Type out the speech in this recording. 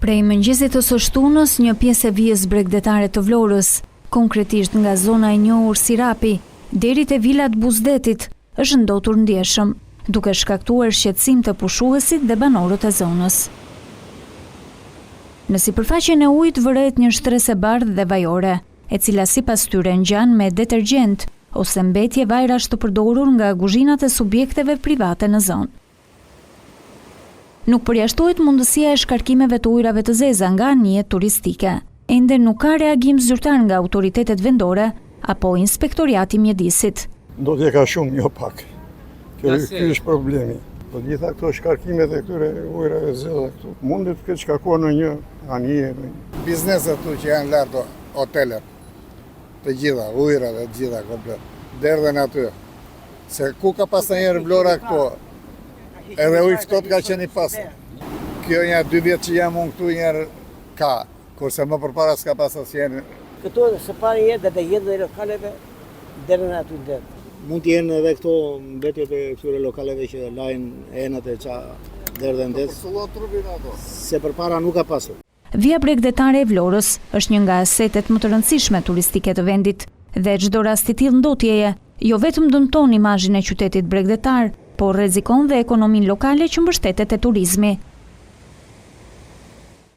Prej mëngjesit të së shtunës, një pjesë e vijës bregdetare të Vlorës, konkretisht nga zona e njohur si Rapi, deri te vilat Buzdetit, është ndotur ndjeshëm, duke shkaktuar shqetësim të pushuesit dhe banorët e zonës. Në sipërfaqen e ujit vëret një shtres e bardhë dhe vajore, e cila sipas tyre ngjan me detergjent ose mbetje vajrash të përdorur nga kuzhinat e subjekteve private në zonë. Nuk përjashtohet mundësia e shkarkimeve të ujrave të zeza nga anijet turistike. Ende nuk ka reagim zyrtar nga autoritetet vendore apo inspektoriati mjedisit. Do t'je ka shumë, jo pak. Ky është problemi. Po gjitha këto shkarkimet e këtyre ujrave të zeza këtu mundet të shkarkuar në një anije. Bizneset këtu që janë lartë hotelet, të gjitha, ujrat e gjitha komplet. Derdhen aty. Se ku ka pas ndonjëherë Vlora këtu? Edhe ujë ftohtë ka qenë i pasur. Kjo një 2 vjet që jam unë këtu njerë ka, kurse më përpara s'ka pas asnjëherë. Këto së pari jetë dhe jetë dhe lokaleve deri në aty det. Mund të jenë edhe këto mbetjet e këtyre lokaleve që lajnë enët e ça deri në det. Se përpara nuk ka pasur. Vija bregdetare e Vlorës është një nga asetet më të rëndësishme turistike të vendit dhe çdo rast i tillë ndotjeje jo vetëm dëmton imazhin e qytetit bregdetar, por rrezikon dhe ekonominë lokale që mbështetet te turizmi.